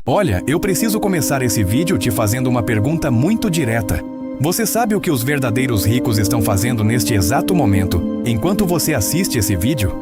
Olha, eu preciso começar esse vídeo te fazendo uma pergunta muito direta. Você sabe o que os verdadeiros ricos estão fazendo neste exato momento, enquanto você assiste esse vídeo?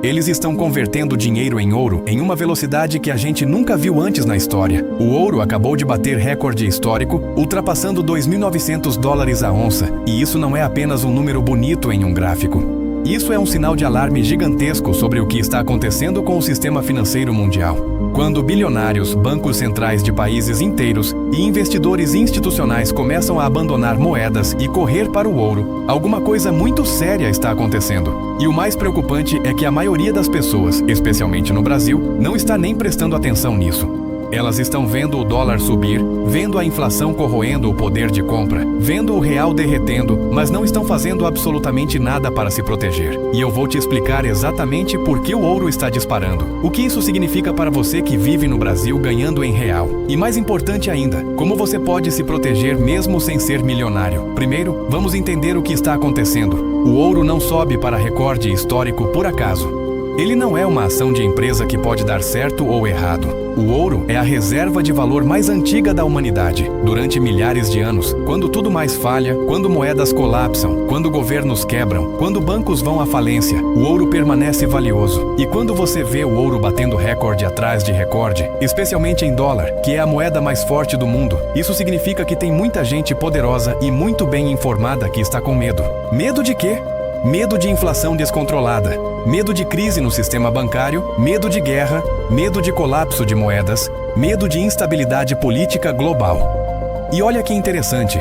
Eles estão convertendo dinheiro em ouro em uma velocidade que a gente nunca viu antes na história. O ouro acabou de bater recorde histórico, ultrapassando $2.900 a onça, e isso não é apenas um número bonito em um gráfico. Isso é um sinal de alarme gigantesco sobre o que está acontecendo com o sistema financeiro mundial. Quando bilionários, bancos centrais de países inteiros e investidores institucionais começam a abandonar moedas e correr para o ouro, alguma coisa muito séria está acontecendo. E o mais preocupante é que a maioria das pessoas, especialmente no Brasil, não está nem prestando atenção nisso. Elas estão vendo o dólar subir, vendo a inflação corroendo o poder de compra, vendo o real derretendo, mas não estão fazendo absolutamente nada para se proteger. E eu vou te explicar exatamente por que o ouro está disparando. O que isso significa para você que vive no Brasil ganhando em real. E mais importante ainda, como você pode se proteger mesmo sem ser milionário. Primeiro, vamos entender o que está acontecendo. O ouro não sobe para recorde histórico por acaso. Ele não é uma ação de empresa que pode dar certo ou errado. O ouro é a reserva de valor mais antiga da humanidade. Durante milhares de anos, quando tudo mais falha, quando moedas colapsam, quando governos quebram, quando bancos vão à falência, o ouro permanece valioso. E quando você vê o ouro batendo recorde atrás de recorde, especialmente em dólar, que é a moeda mais forte do mundo, isso significa que tem muita gente poderosa e muito bem informada que está com medo. Medo de quê? Medo de inflação descontrolada, medo de crise no sistema bancário, medo de guerra, medo de colapso de moedas, medo de instabilidade política global. E olha que interessante,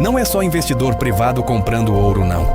não é só investidor privado comprando ouro, não.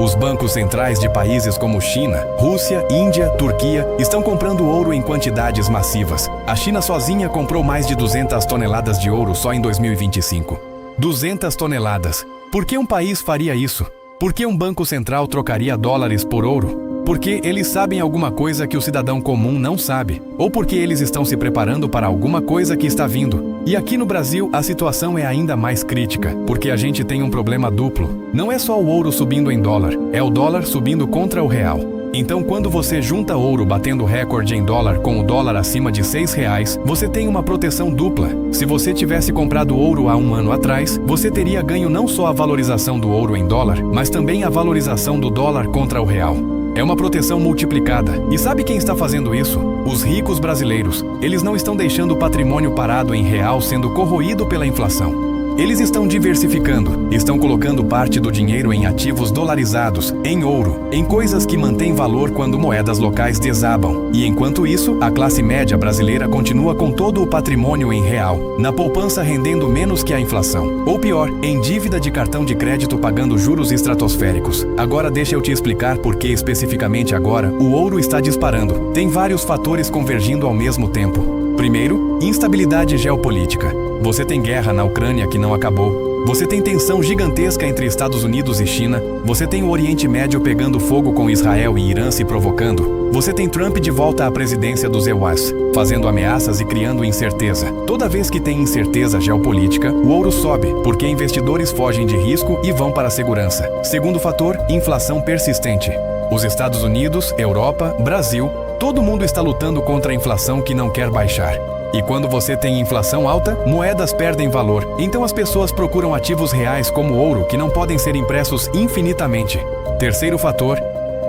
Os bancos centrais de países como China, Rússia, Índia, Turquia estão comprando ouro em quantidades massivas. A China sozinha comprou mais de 200 toneladas de ouro só em 2025. 200 toneladas. Por que um país faria isso? Por que um banco central trocaria dólares por ouro? Porque eles sabem alguma coisa que o cidadão comum não sabe. Ou porque eles estão se preparando para alguma coisa que está vindo. E aqui no Brasil, a situação é ainda mais crítica, porque a gente tem um problema duplo. Não é só o ouro subindo em dólar, é o dólar subindo contra o real. Então, quando você junta ouro batendo recorde em dólar com o dólar acima de R$6, você tem uma proteção dupla. Se você tivesse comprado ouro há um ano atrás, você teria ganho não só a valorização do ouro em dólar, mas também a valorização do dólar contra o real. É uma proteção multiplicada. E sabe quem está fazendo isso? Os ricos brasileiros. Eles não estão deixando o patrimônio parado em real sendo corroído pela inflação. Eles estão diversificando, estão colocando parte do dinheiro em ativos dolarizados, em ouro, em coisas que mantêm valor quando moedas locais desabam. E enquanto isso, a classe média brasileira continua com todo o patrimônio em real, na poupança rendendo menos que a inflação. Ou pior, em dívida de cartão de crédito pagando juros estratosféricos. Agora deixa eu te explicar por que especificamente agora o ouro está disparando. Tem vários fatores convergindo ao mesmo tempo. Primeiro, instabilidade geopolítica. Você tem guerra na Ucrânia que não acabou. Você tem tensão gigantesca entre Estados Unidos e China. Você tem o Oriente Médio pegando fogo com Israel e Irã se provocando. Você tem Trump de volta à presidência dos EUAs, fazendo ameaças e criando incerteza. Toda vez que tem incerteza geopolítica, o ouro sobe, porque investidores fogem de risco e vão para a segurança. Segundo fator, inflação persistente. Os Estados Unidos, Europa, Brasil, todo mundo está lutando contra a inflação que não quer baixar. E quando você tem inflação alta, moedas perdem valor. Então as pessoas procuram ativos reais como ouro que não podem ser impressos infinitamente. Terceiro fator,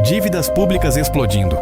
dívidas públicas explodindo.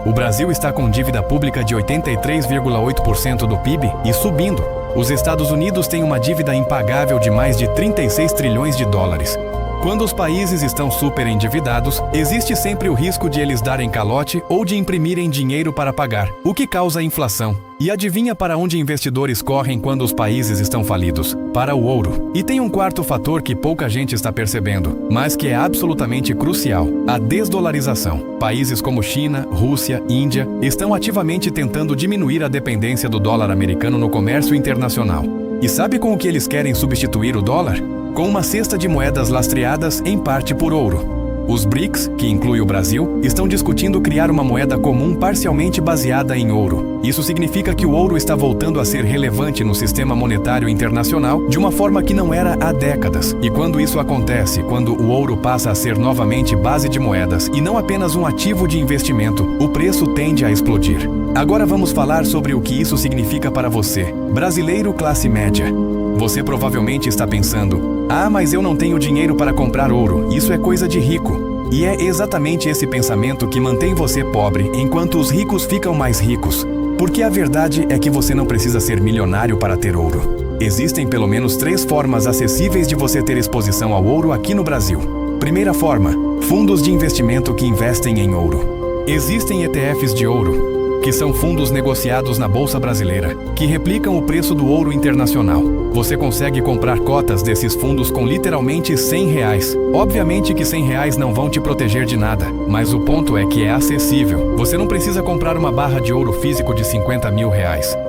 O Brasil está com dívida pública de 83,8% do PIB e subindo. Os Estados Unidos têm uma dívida impagável de mais de 36 trilhões de dólares. Quando os países estão super endividados, existe sempre o risco de eles darem calote ou de imprimirem dinheiro para pagar, o que causa inflação. E adivinha para onde investidores correm quando os países estão falidos? Para o ouro. E tem um quarto fator que pouca gente está percebendo, mas que é absolutamente crucial: a desdolarização. Países como China, Rússia, Índia estão ativamente tentando diminuir a dependência do dólar americano no comércio internacional. E sabe com o que eles querem substituir o dólar? Com uma cesta de moedas lastreadas em parte por ouro. Os BRICS, que inclui o Brasil, estão discutindo criar uma moeda comum parcialmente baseada em ouro. Isso significa que o ouro está voltando a ser relevante no sistema monetário internacional de uma forma que não era há décadas. E quando isso acontece, quando o ouro passa a ser novamente base de moedas e não apenas um ativo de investimento, o preço tende a explodir. Agora vamos falar sobre o que isso significa para você, brasileiro classe média. Você provavelmente está pensando: ah, mas eu não tenho dinheiro para comprar ouro, isso é coisa de rico. E é exatamente esse pensamento que mantém você pobre enquanto os ricos ficam mais ricos. Porque a verdade é que você não precisa ser milionário para ter ouro. Existem pelo menos 3 formas acessíveis de você ter exposição ao ouro aqui no Brasil. Primeira forma: fundos de investimento que investem em ouro. Existem ETFs de ouro, que são fundos negociados na Bolsa Brasileira, que replicam o preço do ouro internacional. Você consegue comprar cotas desses fundos com literalmente R$100. Obviamente que R$100 não vão te proteger de nada, mas o ponto é que é acessível. Você não precisa comprar uma barra de ouro físico de R$50 mil.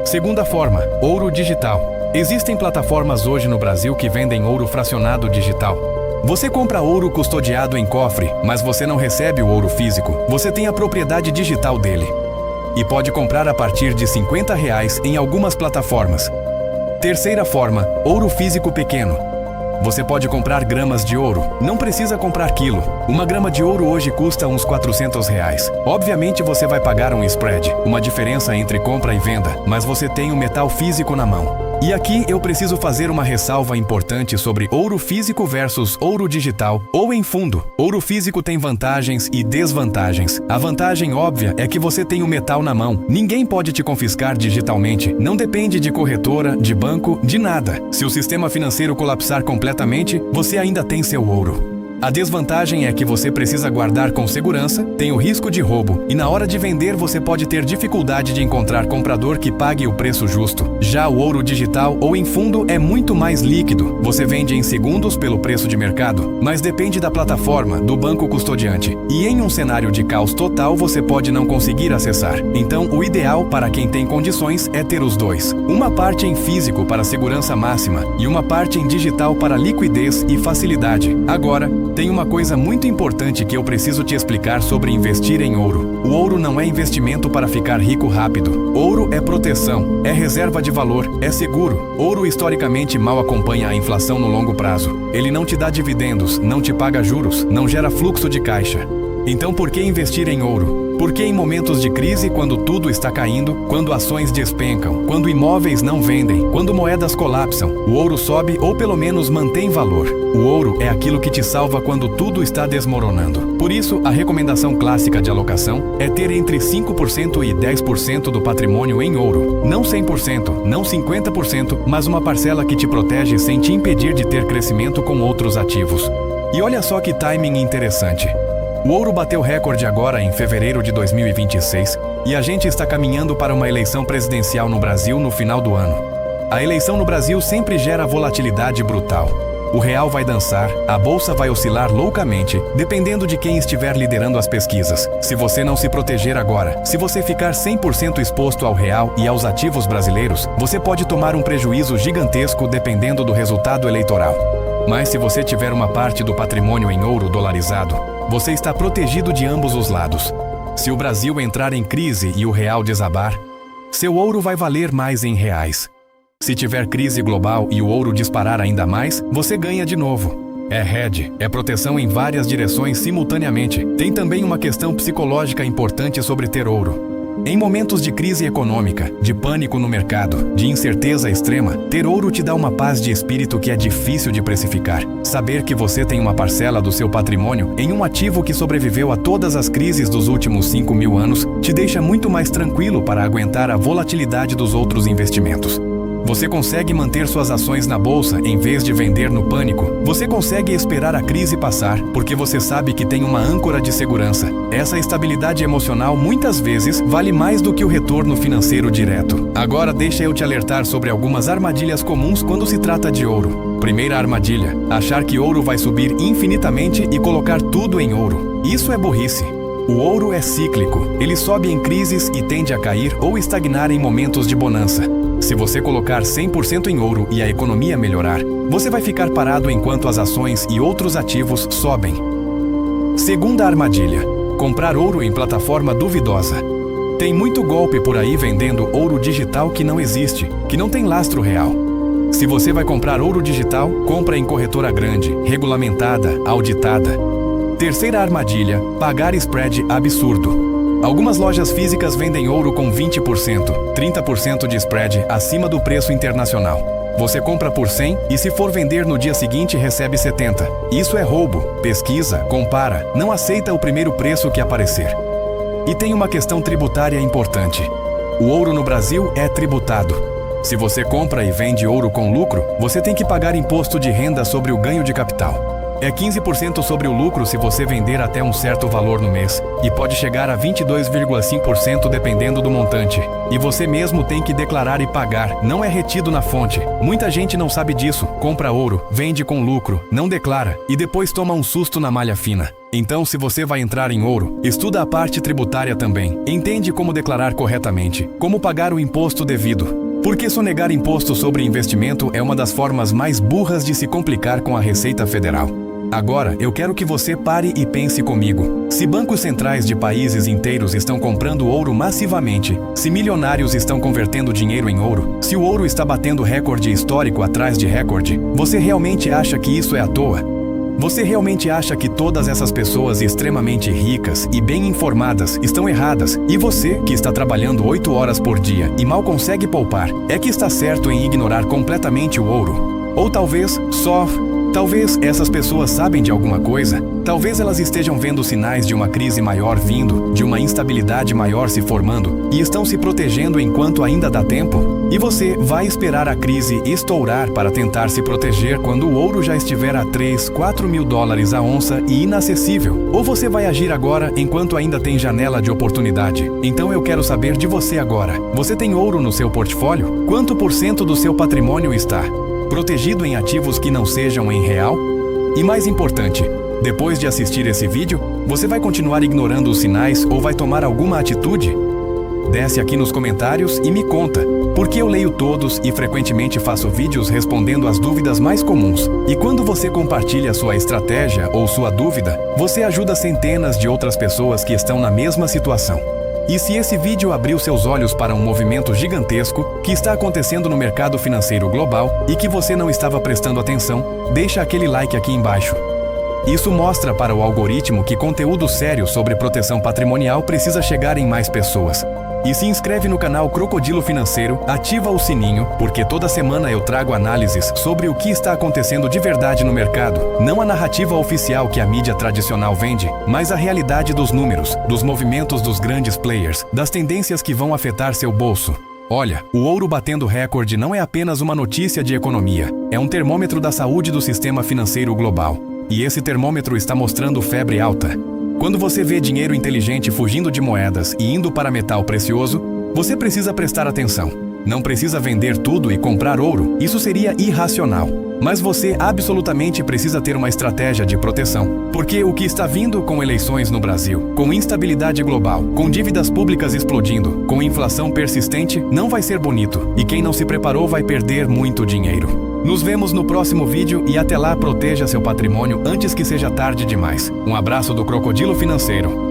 Segunda forma: ouro digital. Existem plataformas hoje no Brasil que vendem ouro fracionado digital. Você compra ouro custodiado em cofre, mas você não recebe o ouro físico, você tem a propriedade digital dele. E pode comprar a partir de R$50 em algumas plataformas. Terceira forma: ouro físico pequeno. Você pode comprar gramas de ouro, não precisa comprar quilo. Uma grama de ouro hoje custa uns R$400. Obviamente você vai pagar um spread, uma diferença entre compra e venda, mas você tem o metal físico na mão. E aqui eu preciso fazer uma ressalva importante sobre ouro físico versus ouro digital ou em fundo. Ouro físico tem vantagens e desvantagens. A vantagem óbvia é que você tem o metal na mão. Ninguém pode te confiscar digitalmente. Não depende de corretora, de banco, de nada. Se o sistema financeiro colapsar completamente, você ainda tem seu ouro. A desvantagem é que você precisa guardar com segurança, tem o risco de roubo, e na hora de vender você pode ter dificuldade de encontrar comprador que pague o preço justo. Já o ouro digital ou em fundo é muito mais líquido. Você vende em segundos pelo preço de mercado, mas depende da plataforma, do banco custodiante. E em um cenário de caos total você pode não conseguir acessar. Então o ideal para quem tem condições é ter os dois. Uma parte em físico para segurança máxima e uma parte em digital para liquidez e facilidade. Agora, tem uma coisa muito importante que eu preciso te explicar sobre investir em ouro. O ouro não é investimento para ficar rico rápido. Ouro é proteção, é reserva de valor, é seguro. Ouro historicamente mal acompanha a inflação no longo prazo. Ele não te dá dividendos, não te paga juros, não gera fluxo de caixa. Então por que investir em ouro? Porque em momentos de crise, quando tudo está caindo, quando ações despencam, quando imóveis não vendem, quando moedas colapsam, o ouro sobe ou pelo menos mantém valor. O ouro é aquilo que te salva quando tudo está desmoronando. Por isso, a recomendação clássica de alocação é ter entre 5% e 10% do patrimônio em ouro. Não 100%, não 50%, mas uma parcela que te protege sem te impedir de ter crescimento com outros ativos. E olha só que timing interessante. O ouro bateu recorde agora em fevereiro de 2026 e a gente está caminhando para uma eleição presidencial no Brasil no final do ano. A eleição no Brasil sempre gera volatilidade brutal. O real vai dançar, a bolsa vai oscilar loucamente, dependendo de quem estiver liderando as pesquisas. Se você não se proteger agora, se você ficar 100% exposto ao real e aos ativos brasileiros, você pode tomar um prejuízo gigantesco dependendo do resultado eleitoral. Mas se você tiver uma parte do patrimônio em ouro dolarizado, você está protegido de ambos os lados. Se o Brasil entrar em crise e o real desabar, seu ouro vai valer mais em reais. Se tiver crise global e o ouro disparar ainda mais, você ganha de novo. É hedge, é proteção em várias direções simultaneamente. Tem também uma questão psicológica importante sobre ter ouro. Em momentos de crise econômica, de pânico no mercado, de incerteza extrema, ter ouro te dá uma paz de espírito que é difícil de precificar. Saber que você tem uma parcela do seu patrimônio em um ativo que sobreviveu a todas as crises dos últimos 5.000 anos te deixa muito mais tranquilo para aguentar a volatilidade dos outros investimentos. Você consegue manter suas ações na bolsa em vez de vender no pânico. Você consegue esperar a crise passar porque você sabe que tem uma âncora de segurança. Essa estabilidade emocional muitas vezes vale mais do que o retorno financeiro direto. Agora deixa eu te alertar sobre algumas armadilhas comuns quando se trata de ouro. Primeira armadilha: achar que ouro vai subir infinitamente e colocar tudo em ouro. Isso é burrice. O ouro é cíclico. Ele sobe em crises e tende a cair ou estagnar em momentos de bonança. Se você colocar 100% em ouro e a economia melhorar, você vai ficar parado enquanto as ações e outros ativos sobem. Segunda armadilha: comprar ouro em plataforma duvidosa. Tem muito golpe por aí vendendo ouro digital que não existe, que não tem lastro real. Se você vai comprar ouro digital, compra em corretora grande, regulamentada, auditada. Terceira armadilha: pagar spread absurdo. Algumas lojas físicas vendem ouro com 20%, 30% de spread acima do preço internacional. Você compra por 100 e se for vender no dia seguinte recebe 70. Isso é roubo. Pesquisa, compara, não aceita o primeiro preço que aparecer. E tem uma questão tributária importante. O ouro no Brasil é tributado. Se você compra e vende ouro com lucro, você tem que pagar imposto de renda sobre o ganho de capital. É 15% sobre o lucro se você vender até um certo valor no mês, e pode chegar a 22,5% dependendo do montante. E você mesmo tem que declarar e pagar, não é retido na fonte. Muita gente não sabe disso, compra ouro, vende com lucro, não declara, e depois toma um susto na malha fina. Então, se você vai entrar em ouro, estuda a parte tributária também. Entende como declarar corretamente, como pagar o imposto devido. Porque sonegar imposto sobre investimento é uma das formas mais burras de se complicar com a Receita Federal. Agora, eu quero que você pare e pense comigo. Se bancos centrais de países inteiros estão comprando ouro massivamente, se milionários estão convertendo dinheiro em ouro, se o ouro está batendo recorde histórico atrás de recorde, você realmente acha que isso é à toa? Você realmente acha que todas essas pessoas extremamente ricas e bem informadas estão erradas, e você, que está trabalhando 8 horas por dia e mal consegue poupar, é que está certo em ignorar completamente o ouro? Ou talvez essas pessoas sabem de alguma coisa? Talvez elas estejam vendo sinais de uma crise maior vindo, de uma instabilidade maior se formando, e estão se protegendo enquanto ainda dá tempo? E você vai esperar a crise estourar para tentar se proteger quando o ouro já estiver a 3, 4 mil dólares a onça e inacessível? Ou você vai agir agora enquanto ainda tem janela de oportunidade? Então eu quero saber de você agora. Você tem ouro no seu portfólio? Quanto por cento do seu patrimônio está protegido em ativos que não sejam em real? E mais importante, depois de assistir esse vídeo, você vai continuar ignorando os sinais ou vai tomar alguma atitude? Desce aqui nos comentários e me conta, porque eu leio todos e frequentemente faço vídeos respondendo as dúvidas mais comuns. E quando você compartilha sua estratégia ou sua dúvida, você ajuda centenas de outras pessoas que estão na mesma situação. E se esse vídeo abriu seus olhos para um movimento gigantesco que está acontecendo no mercado financeiro global e que você não estava prestando atenção, deixa aquele like aqui embaixo. Isso mostra para o algoritmo que conteúdo sério sobre proteção patrimonial precisa chegar em mais pessoas. E se inscreve no canal Crocodilo Financeiro, ativa o sininho, porque toda semana eu trago análises sobre o que está acontecendo de verdade no mercado. Não a narrativa oficial que a mídia tradicional vende, mas a realidade dos números, dos movimentos dos grandes players, das tendências que vão afetar seu bolso. Olha, o ouro batendo recorde não é apenas uma notícia de economia, é um termômetro da saúde do sistema financeiro global. E esse termômetro está mostrando febre alta. Quando você vê dinheiro inteligente fugindo de moedas e indo para metal precioso, você precisa prestar atenção. Não precisa vender tudo e comprar ouro, isso seria irracional. Mas você absolutamente precisa ter uma estratégia de proteção. Porque o que está vindo com eleições no Brasil, com instabilidade global, com dívidas públicas explodindo, com inflação persistente, não vai ser bonito. E quem não se preparou vai perder muito dinheiro. Nos vemos no próximo vídeo e até lá proteja seu patrimônio antes que seja tarde demais. Um abraço do Crocodilo Financeiro.